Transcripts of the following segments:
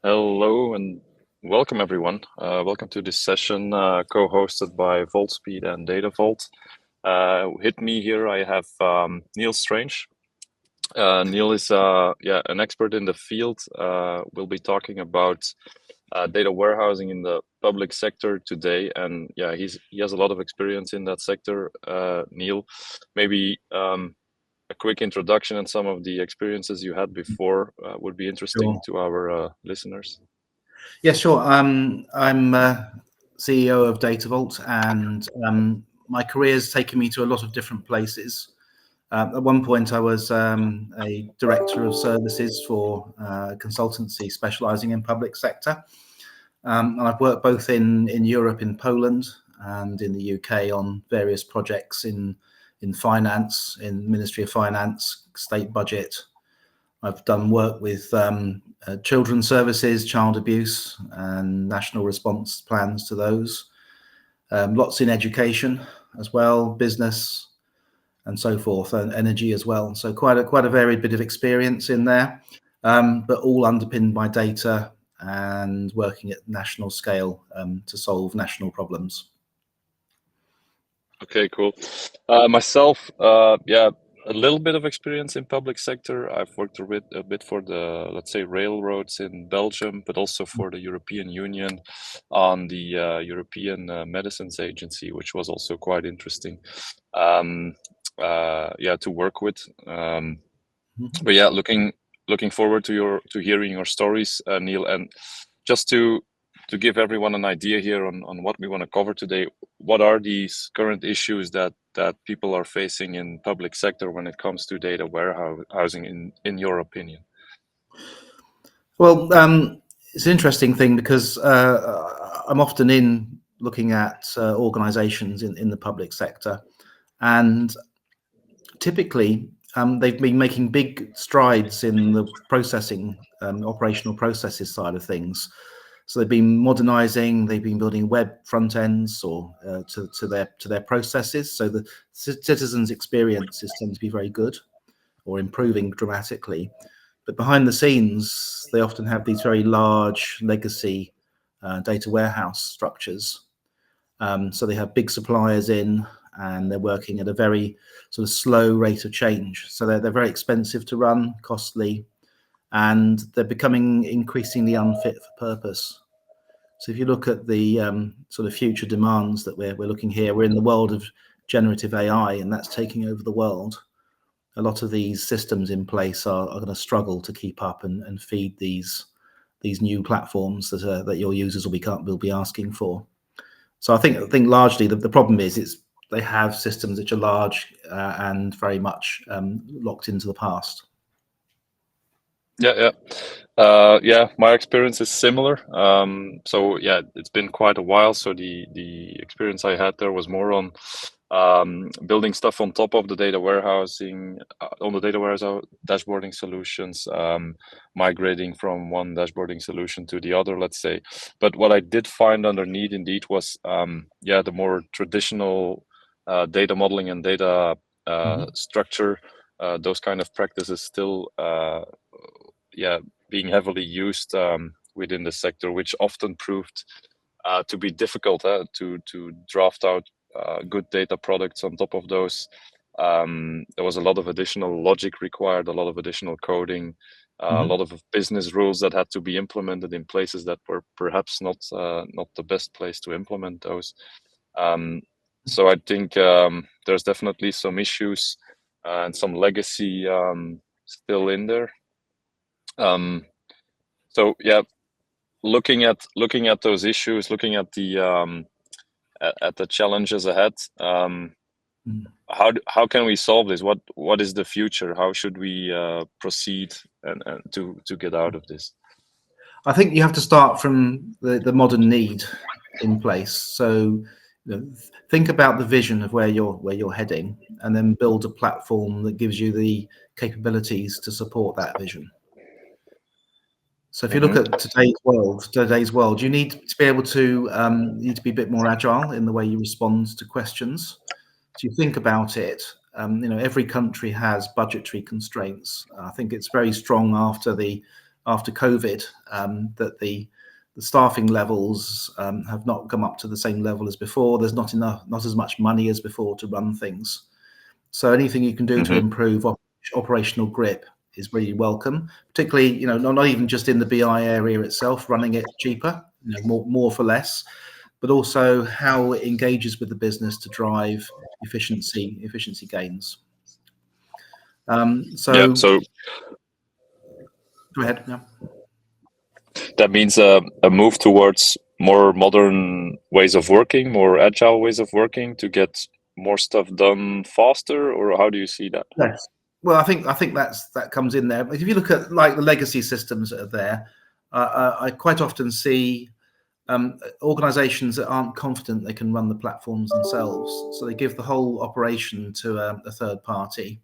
Hello and welcome everyone. Welcome to this session co-hosted by VaultSpeed and Datavault. With me here I have Neil Strange. Neil is an expert in the field. We'll be talking about data warehousing in the public sector today, and he has a lot of experience in that sector. Neil, maybe a quick introduction and some of the experiences you had before would be interesting Sure. to our listeners. Yeah, sure. I'm CEO of Datavault, and my career's taken me to a lot of different places. At one point, I was a director of services for consultancy specialising in public sector. And I've worked both in Europe, in Poland, and in the UK on various projects in finance, in Ministry of Finance, state budget. I've done work with children's services, child abuse, and national response plans to those. Lots in education as well, business, and so forth, and energy as well. So quite a varied bit of experience in there, but all underpinned by data and working at national scale to solve national problems. Okay, cool. Myself, a little bit of experience in public sector. I've worked a bit for the, let's say, railroads in Belgium, but also for the European Union on the European Medicines Agency, which was also quite interesting. To work with. But yeah, looking forward to hearing your stories, Neil, and just to give everyone an idea here on what we want to cover today. What are these current issues that people are facing in public sector when it comes to data warehousing, in your opinion? Well, it's an interesting thing because I'm often in looking at organisations in the public sector, and typically they've been making big strides in the processing, operational processes side of things. So they've been modernising, they've been building web front ends or to their processes. So the citizens' experiences tend to be very good or improving dramatically. But behind the scenes, they often have these very large legacy data warehouse structures. So they have big suppliers in, and they're working at a very sort of slow rate of change. So they're very expensive to run, costly, and they're becoming increasingly unfit for purpose. So if you look at the sort of future demands that we're looking here, we're in the world of generative AI, and that's taking over the world. A lot of these systems in place are going to struggle to keep up and feed these new platforms that your users will be asking for. So I think largely the problem is they have systems which are large and very much locked into the past. My experience is similar. So yeah, it's been quite a while. So the experience I had there was more on building stuff on top of the data warehousing, on the data warehouse dashboarding solutions, migrating from one dashboarding solution to the other, let's say. But what I did find underneath indeed was the more traditional data modeling and data structure. Those kind of practices still being heavily used within the sector, which often proved to be difficult to draft out good data products on top of those. There was a lot of additional logic required, a lot of additional coding, a lot of business rules that had to be implemented in places that were perhaps not the best place to implement those. So I think there's definitely some issues and some legacy still in there. So yeah, looking at those issues, looking at the challenges ahead, how can we solve this? What is the future? How should we proceed and to get out of this? I think you have to start from the modern need in place. So think about the vision of where you're heading, and then build a platform that gives you the capabilities to support that vision. So if you look at today's world, you need to be able to be a bit more agile in the way you respond to questions. So you think about it. Every country has budgetary constraints. I think it's very strong after the after COVID, that the staffing levels have not come up to the same level as before. There's not as much money as before to run things. So anything you can do to improve operational grip is really welcome, particularly, not even just in the BI area itself, running it cheaper, more for less, but also how it engages with the business to drive efficiency gains. So go ahead. Yeah. That means a move towards more modern ways of working, more agile ways of working to get more stuff done faster, or how do you see that? Yes. Well, I think that comes in there. If you look at like the legacy systems that are there, I quite often see organizations that aren't confident they can run the platforms themselves. So they give the whole operation to a third party.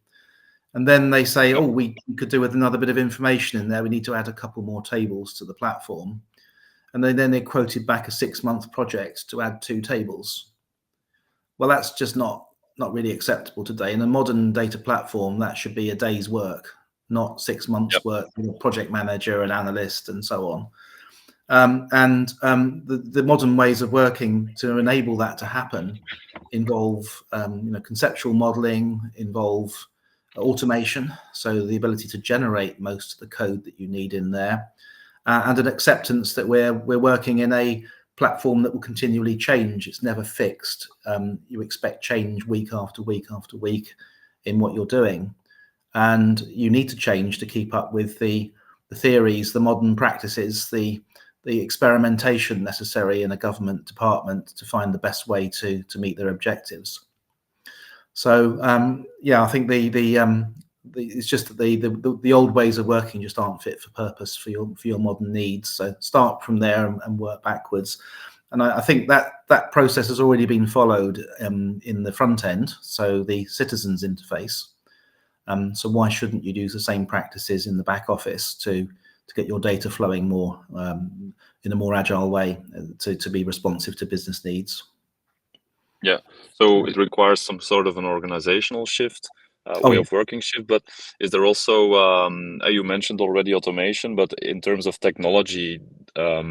And then they say, oh, we could do with another bit of information in there. We need to add a couple more tables to the platform. And then they quoted back a 6-month project to add 2 tables. Well, that's just not really acceptable today. In a modern data platform, that should be a day's work, not 6 months work with a project manager, an analyst, and so on. The modern ways of working to enable that to happen involve conceptual modeling, involve automation, so the ability to generate most of the code that you need in there, and an acceptance that we're working in a platform that will continually change. It's never fixed. You expect change week after week after week in what you're doing, and you need to change to keep up with the theories, the modern practices, the experimentation necessary in a government department to find the best way to meet their objectives. So I think it's just that the old ways of working just aren't fit for purpose for your modern needs. So start from there and work backwards. And I think that process has already been followed in the front end, so the citizens interface. So why shouldn't you use the same practices in the back office to get your data flowing more in a more agile way to be responsive to business needs? Yeah, so it requires some sort of an organizational shift, way of working shift. But is there also, you mentioned already automation, but in terms of technology, I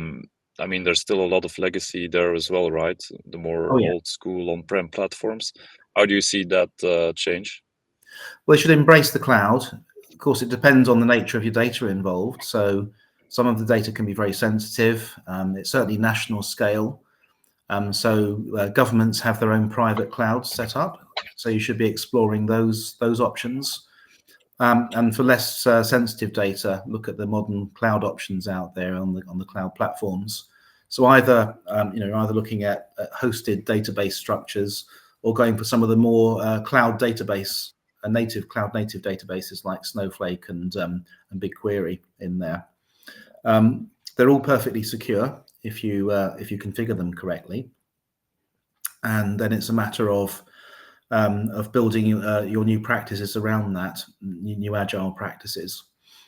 mean, there's still a lot of legacy there as well, right? The more old school on-prem platforms. How do you see that change? Well, you should embrace the cloud. Of course, it depends on the nature of your data involved. So some of the data can be very sensitive. It's certainly national scale. So governments have their own private clouds set up. So you should be exploring those options. And for less sensitive data, look at the modern cloud options out there on the cloud platforms. So either looking at hosted database structures, or going for some of the more cloud database native databases like Snowflake and BigQuery in there. They're all perfectly secure if you configure them correctly, and then it's a matter of building your new practices around that, new agile practices.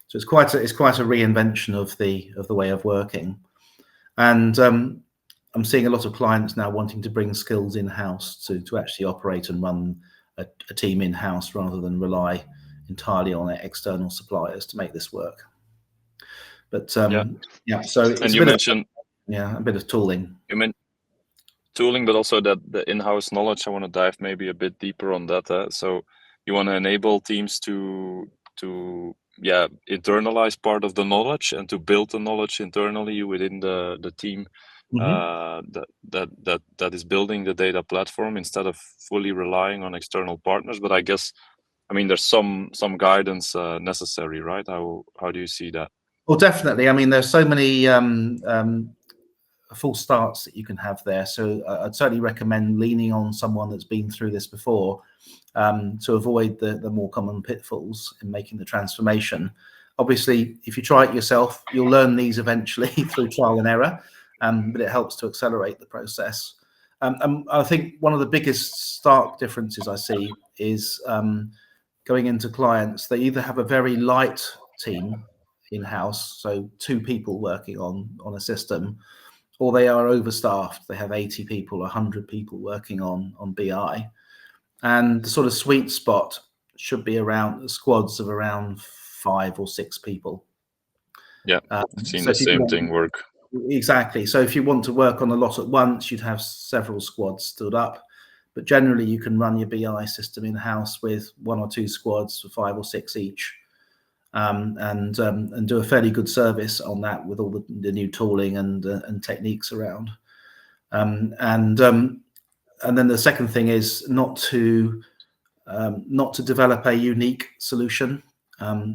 So it's quite a reinvention of the way of working, and I'm seeing a lot of clients now wanting to bring skills in-house to actually operate and run a team in-house rather than rely entirely on external suppliers to make this work. But so it's a bit of tooling. You meant tooling, but also that the in-house knowledge. I want to dive maybe a bit deeper on that. So you want to enable teams to internalize part of the knowledge and to build the knowledge internally within the team that is building the data platform, instead of fully relying on external partners. But I guess, I mean, there's some guidance necessary, right? How do you see that? Well, definitely. I mean, there's so many false starts that you can have there. So I'd certainly recommend leaning on someone that's been through this before to avoid the more common pitfalls in making the transformation. Obviously, if you try it yourself, you'll learn these eventually through trial and error, but it helps to accelerate the process. I think one of the biggest stark differences I see is going into clients. They either have a very light team in-house, so 2 people working on a system, or they are overstaffed. They have 80 people, 100 people working on BI. And the sort of sweet spot should be around squads of around 5 or 6 people. Yeah, seen So the same thing work. Exactly. So if you want to work on a lot at once, you'd have several squads stood up. But generally, you can run your BI system in-house with 1 or 2 squads for 5 or 6 each, and do a fairly good service on that with all the new tooling and techniques around. And then the second thing is not to develop a unique solution.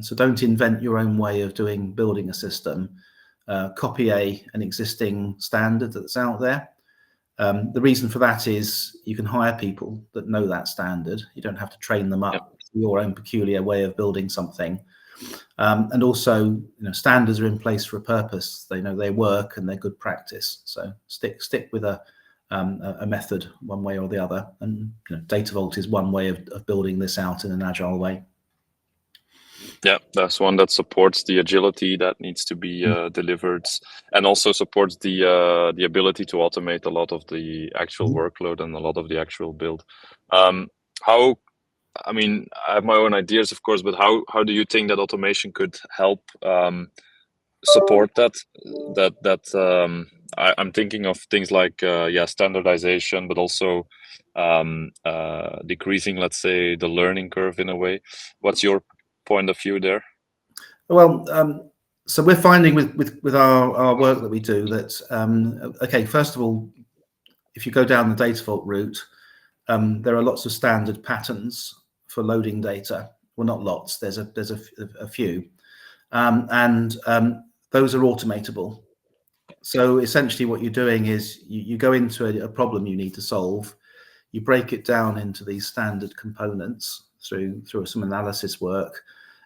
So don't invent your own way of building a system. Copy an existing standard that's out there. The reason for that is you can hire people that know that standard. You don't have to train them up to your own peculiar way of building something. And also, standards are in place for a purpose. They know they work and they're good practice. So stick with a method one way or the other. And Datavault is one way of building this out in an agile way. Yeah, that's one that supports the agility that needs to be delivered, and also supports the ability to automate a lot of the actual workload and a lot of the actual build. How? I mean, I have my own ideas, of course, but how do you think that automation could help support that? I'm thinking of things like standardization, but also decreasing, let's say, the learning curve in a way. What's your point of view there? Well, so we're finding with our work that we do that okay, first of all, if you go down the Datavault route, there are lots of standard patterns for loading data. Well, not lots. There's a few, and those are automatable. So essentially, what you're doing is you go into a problem you need to solve. You break it down into these standard components through some analysis work,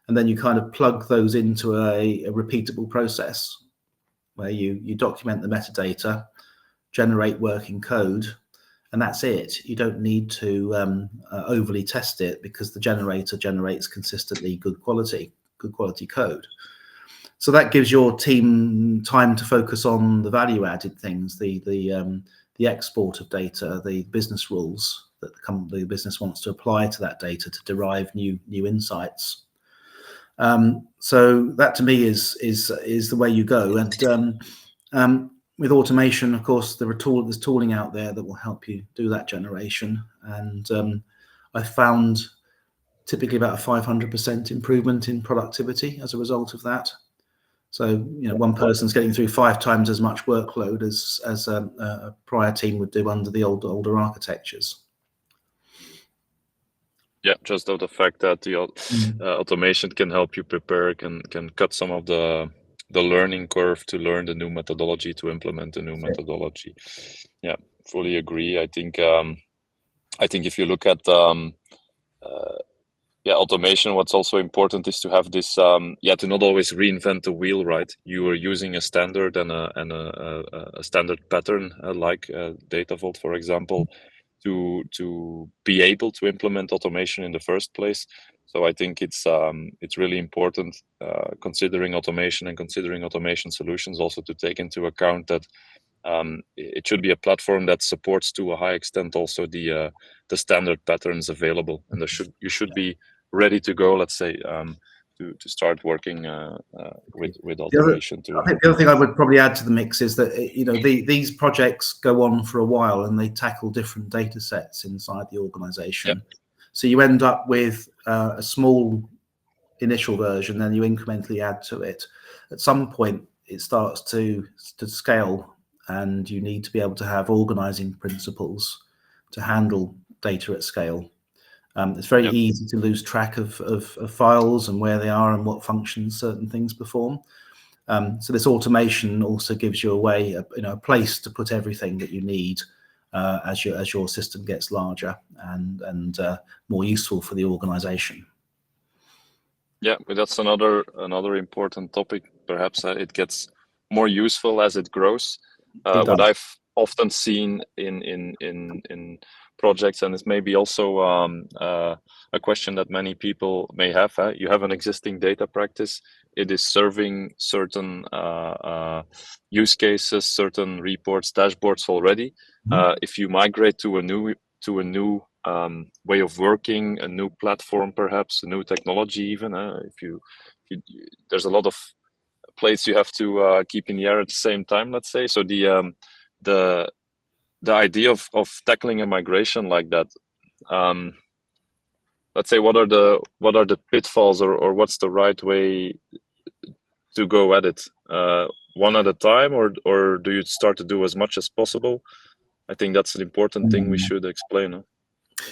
and then you kind of plug those into a repeatable process where you document the metadata, generate working code, and that's it. You don't need to overly test it because the generator generates consistently good quality code. So that gives your team time to focus on the value-added things, the export of data, the business rules that the business wants to apply to that data to derive new insights. So that to me is the way you go. And with automation, of course, there's tooling out there that will help you do that generation. And I found typically about a 500% improvement in productivity as a result of that. So, one person's getting through 5 times as much workload as a prior team would do under the older architectures. Yeah, just the fact that the automation can help you prepare, can cut some of the learning curve to learn the new methodology, to implement the new methodology. Yeah, fully agree. I think if you look at automation, what's also important is to have this to not always reinvent the wheel, right? You are using a standard and a standard pattern like Datavault, for example, to be able to implement automation in the first place. So I think it's really important considering automation and considering automation solutions also to take into account that it should be a platform that supports to a high extent also the standard patterns available, and you should be ready to go, let's say, to start working with automation too. I think the other thing I would probably add to the mix is that these projects go on for a while and they tackle different data sets inside the organization. Yep. So you end up with a small initial version, then you incrementally add to it. At some point, it starts to scale, and you need to be able to have organizing principles to handle data at scale. It's very easy to lose track of files and where they are and what functions certain things perform. So this automation also gives you a place to put everything that you need as your system gets larger and more useful for the organization. Yeah, but that's another important topic. Perhaps it gets more useful as it grows. What I've often seen in projects, and it's maybe also a question that many people may have. You have an existing data practice. It is serving certain use cases, certain reports, dashboards already. If you migrate to a new way of working, a new platform, perhaps a new technology, even there's a lot of plates you have to keep in the air at the same time, let's say. So the idea of tackling a migration like that, let's say, what are the pitfalls, or what's the right way to go at it? One at a time, or do you start to do as much as possible? I think that's an important thing we should explain. Huh?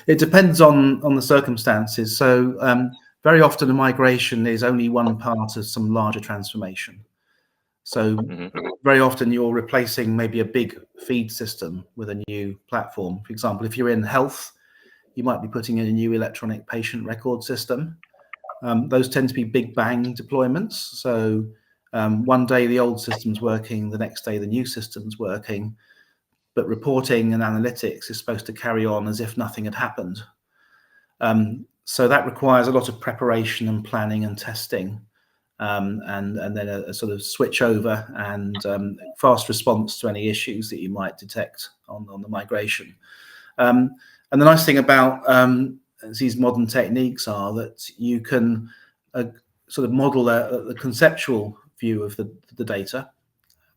It depends on the circumstances. So very often a migration is only one part of some larger transformation. So very often you're replacing maybe a big feed system with a new platform. For example, if you're in health, you might be putting in a new electronic patient record system. Those tend to be big bang deployments. So one day the old system's working, the next day the new system's working, but reporting and analytics is supposed to carry on as if nothing had happened. So that requires a lot of preparation and planning and testing, and then a sort of switch over and fast response to any issues that you might detect on the migration. And the nice thing about these modern techniques are that you can sort of model the conceptual view of the data.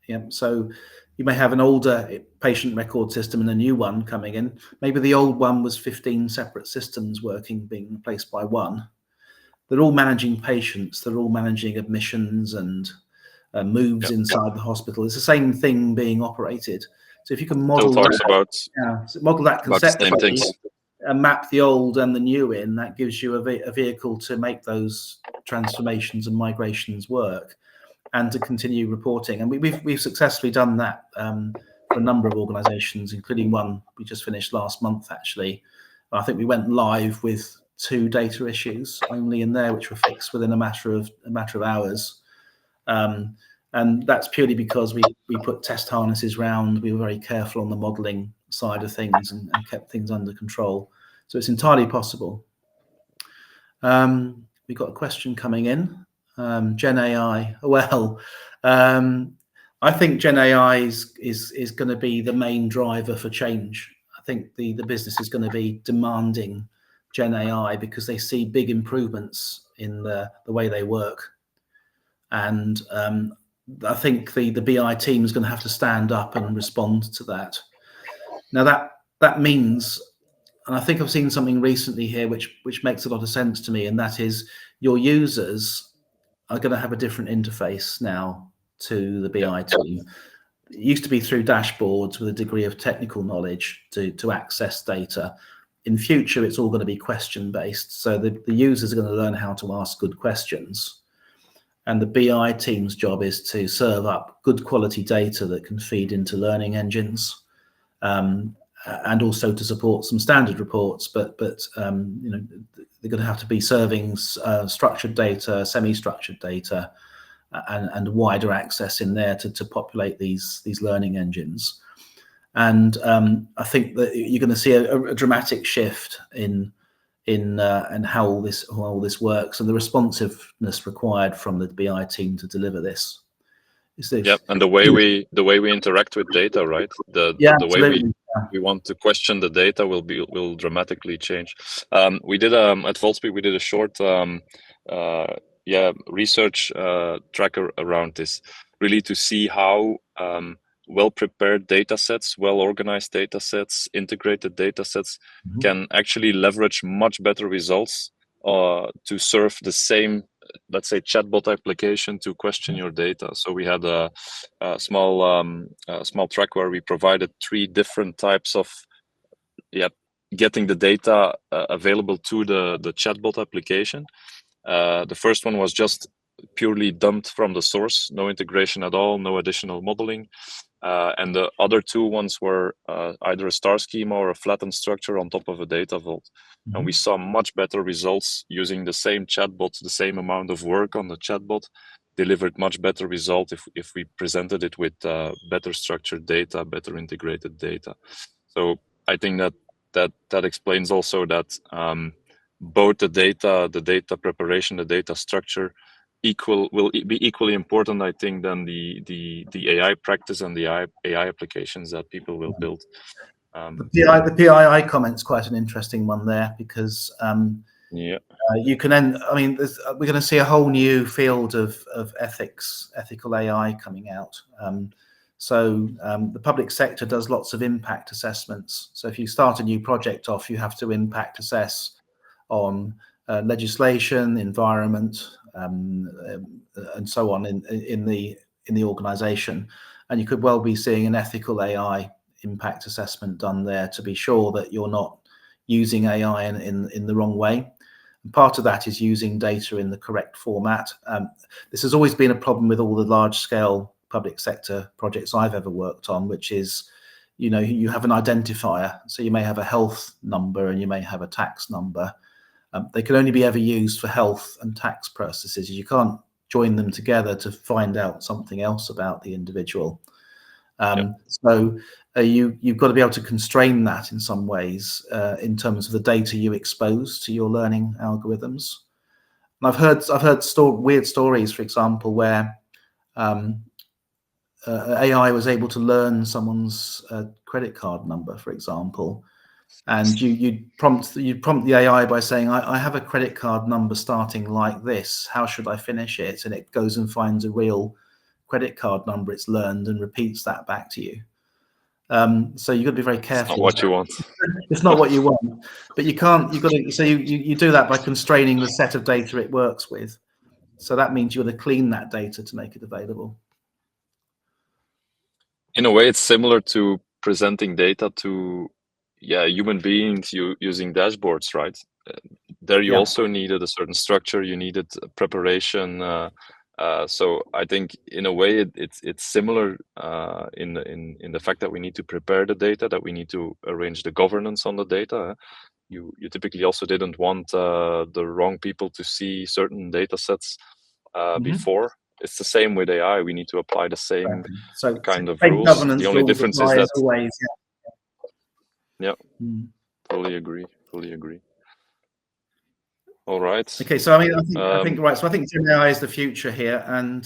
Yeah, so you may have an older patient record system and a new one coming in. Maybe the old one was 15 separate systems working, being replaced by one. They're all managing patients. They're all managing admissions and moves inside the hospital. It's the same thing being operated. So if you can model model that conceptually and map the old and the new in, that gives you a vehicle to make those transformations and migrations work, and to continue reporting. And we've successfully done that for a number of organizations, including one we just finished last month, actually. I think we went live with 2 data issues only in there, which were fixed within a matter of hours. And that's purely because we put test harnesses round. We were very careful on the modeling side of things and kept things under control. So it's entirely possible. We've got a question coming in. Gen AI. Well, I think Gen AI is going to be the main driver for change. I think the business is going to be demanding Gen AI because they see big improvements in the way they work. And I think the BI team is going to have to stand up and respond to that. Now that means, and I think I've seen something recently here which makes a lot of sense to me, and that is your users are going to have a different interface now to the BI team. It used to be through dashboards with a degree of technical knowledge to access data. In future, it's all going to be question-based. So the users are going to learn how to ask good questions. And the BI team's job is to serve up good quality data that can feed into learning engines, and also to support some standard reports. But you know, they're going to have to be serving structured data, semi-structured data, and wider access in there to populate these learning engines. And I think that you're going to see a dramatic shift in how all this works, and the responsiveness required from the BI team to deliver this. Yep, and the way we interact with data, right? The way we want to question the data will dramatically change. We did at VaultSpeed we did a short research tracker around this, really to see how well-prepared data sets, well-organized data sets, integrated data sets can actually leverage much better results to serve the same, let's say, chatbot application to question your data. So we had a small track where we provided 3 different types of getting the data available to the chatbot application. The first one was just purely dumped from the source, no integration at all, no additional modeling. And the other 2 ones were either a star schema or a flattened structure on top of a data vault. And we saw much better results using the same chatbot. The same amount of work on the chatbot delivered much better result if we presented it with better structured data, better integrated data. So I think that explains also that both the data preparation, the data structure will be equally important, I think, than the AI practice and the AI applications that people will build. The PII comment's quite an interesting one there, because Yeah. You can then, I mean, we're going to see a whole new field of ethical AI coming out. The public sector does lots of impact assessments. So if you start a new project off, you have to impact assess on legislation, environment, and so on in the organization. And you could well be seeing an ethical AI impact assessment done there to be sure that you're not using AI in the wrong way. And part of that is using data in the correct format. This has always been a problem with all the large-scale public sector projects I've ever worked on, which is, you know, you have an identifier. So you may have a health number and you may have a tax number. They can only be ever used for health and tax processes. You can't join them together to find out something else about the individual. So you've got to be able to constrain that in some ways in terms of the data you expose to your learning algorithms. And I've heard weird stories, for example, where AI was able to learn someone's credit card number, for example, and you'd prompt the AI by saying, I have a credit card number starting like this. How should I finish it? And it goes and finds a real credit card number it's learned and repeats that back to you. So you've got to be very careful. It's not what you want. It's not what you want, but you can't. You've got to. So you do that by constraining the set of data it works with. So that means you've got to clean that data to make it available. In a way, it's similar to presenting data to human beings using dashboards, right? There you also needed a certain structure. You needed preparation. So I think in a way it's similar in the fact that we need to prepare the data, that we need to arrange the governance on the data. You typically also didn't want the wrong people to see certain data sets before. It's the same with AI. We need to apply the same kind of rules. The only difference is that always, totally agree. All right. Okay, so I mean, I think right. So I think Gen AI is the future here, and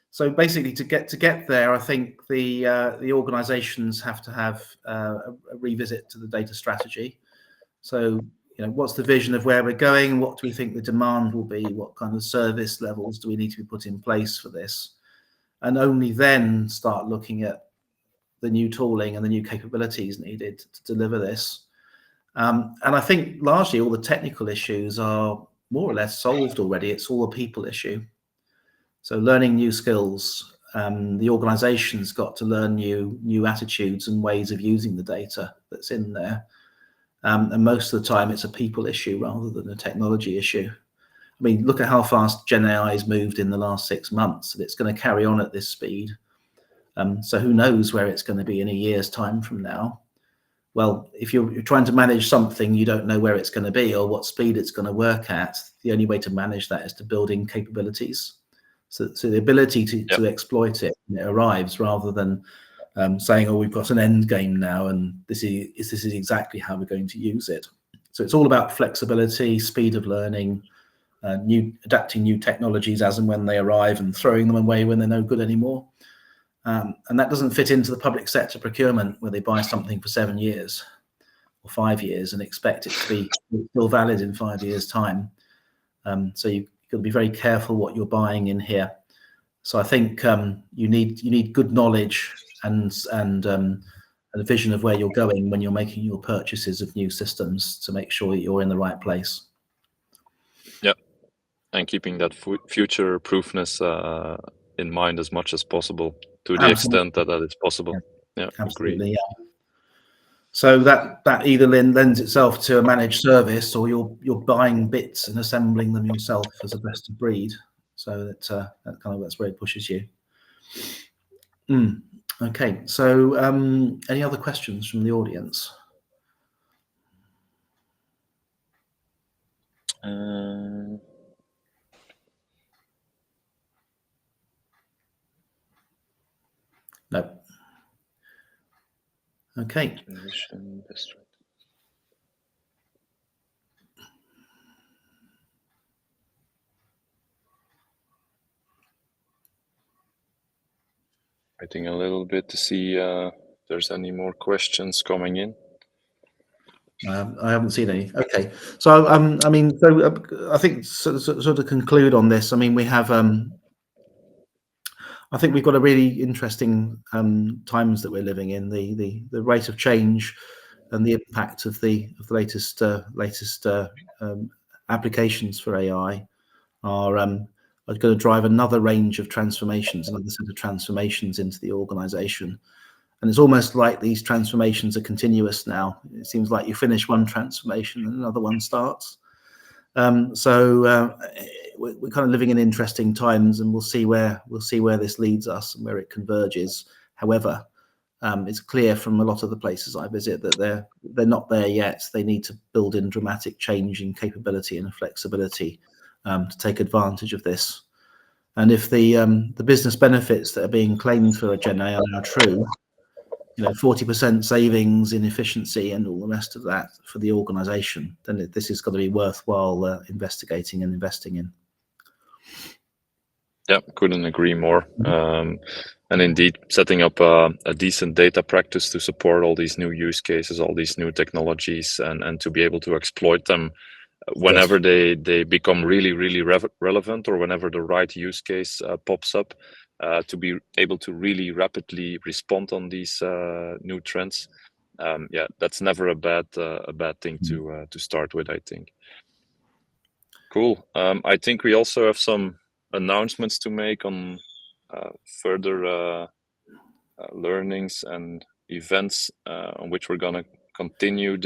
so basically, to get there, I think the organisations have to have a revisit to the data strategy. So, you know, what's the vision of where we're going? What do we think the demand will be? What kind of service levels do we need to be put in place for this? And only then start looking at the new tooling and the new capabilities needed to deliver this. And I think largely all the technical issues are more or less solved already. It's all a people issue. So learning new skills, the organization's got to learn new attitudes and ways of using the data that's in there. And most of the time it's a people issue rather than a technology issue. I mean, look at how fast Gen AI has moved in the last 6 months, and it's going to carry on at this speed. So who knows where it's going to be in a year's time from now. Well, if you're trying to manage something, you don't know where it's going to be or what speed it's going to work at. The only way to manage that is to build in capabilities. So the ability to exploit it when it arrives, rather than saying, oh, we've got an end game now and this is exactly how we're going to use it. So it's all about flexibility, speed of learning, adapting new technologies as and when they arrive and throwing them away when they're no good anymore. And that doesn't fit into the public sector procurement where they buy something for 7 years or 5 years and expect it to be still valid in 5 years' time. So you've got to be very careful what you're buying in here. So I think you need good knowledge and a vision of where you're going when you're making your purchases of new systems to make sure that you're in the right place. Yeah, and keeping that future proofness in mind as much as possible, to the extent that is possible. Yeah, absolutely. agree. Yeah. So that either lends itself to a managed service, or you're buying bits and assembling them yourself as a best of breed. So that's where it pushes you. Okay. So any other questions from the audience? No. Okay. Waiting a little bit to see if there's any more questions coming in. I haven't seen any. Okay, so I mean, so I think sort of conclude on this. I mean, we have. I think we've got a really interesting times that we're living in. The rate of change and the impact of the latest applications for AI are going to drive another range of transformations, another set of transformations into the organization. And it's almost like these transformations are continuous now. It seems like you finish one transformation and another one starts. So we're kind of living in interesting times, and we'll see where this leads us and where it converges. However, it's clear from a lot of the places I visit that they're not there yet. They need to build in dramatic change in capability and flexibility to take advantage of this. And if the business benefits that are being claimed for Gen AI are true, 40% savings in efficiency and all the rest of that for the organization, then this is going to be worthwhile investigating and investing in. Yeah, couldn't agree more. And indeed, setting up a decent data practice to support all these new use cases, all these new technologies, and to be able to exploit them whenever they become really, really relevant, or whenever the right use case pops up, to be able to really rapidly respond on these new trends. Yeah, that's never a bad thing to start with, I think. Cool. I think we also have some announcements to make on further learnings and events on which we're going to continue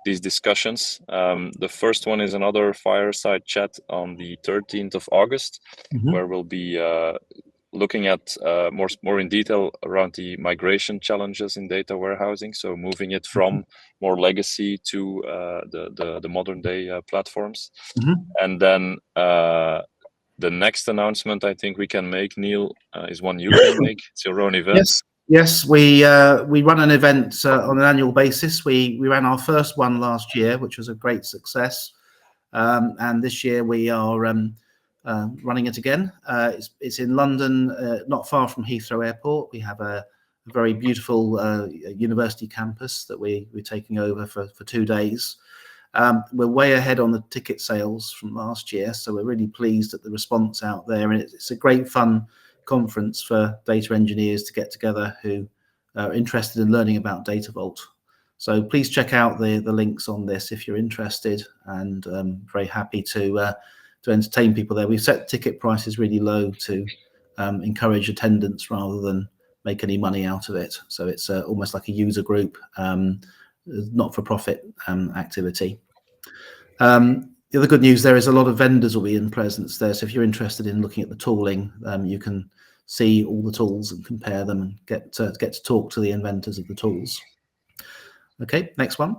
these discussions. The first one is another Fireside chat on the 13th of August, where we'll be looking at more in detail around the migration challenges in data warehousing. So moving it from more legacy to the modern day platforms. And then the next announcement I think we can make, Neil, is one you can make. It's your own event. Yes, we run an event on an annual basis. We ran our first one last year, which was a great success, and this year we are running it again. It's in London, not far from Heathrow Airport. We have a very beautiful university campus that we're taking over for 2 days. We're way ahead on the ticket sales from last year, so we're really pleased at the response out there, and it's a great fun conference for data engineers to get together who are interested in learning about Datavault. So please check out the links on this if you're interested, and very happy to entertain people there. We've set ticket prices really low to encourage attendance rather than make any money out of it. So it's almost like a user group, not-for-profit activity. The other good news there is a lot of vendors will be in presence there. So if you're interested in looking at the tooling, you can see all the tools and compare them and get to talk to the inventors of the tools. Okay, next one.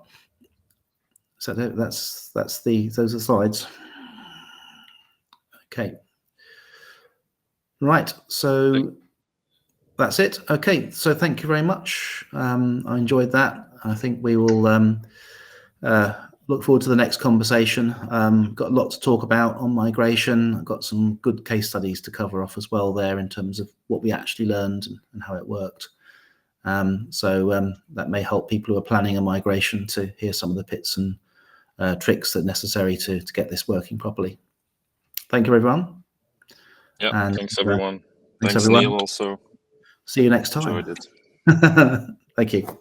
So those are the slides. Okay. Right. So that's it. Okay. So thank you very much. I enjoyed that. I think we will look forward to the next conversation. Got a lot to talk about on migration. I've got some good case studies to cover off as well there in terms of what we actually learned and how it worked. So that may help people who are planning a migration to hear some of the tips and tricks that are necessary to get this working properly. Thank you, everyone. Yeah, and thanks, everyone. Thanks, everyone. Neil, also. See you next time. Enjoyed it. Thank you.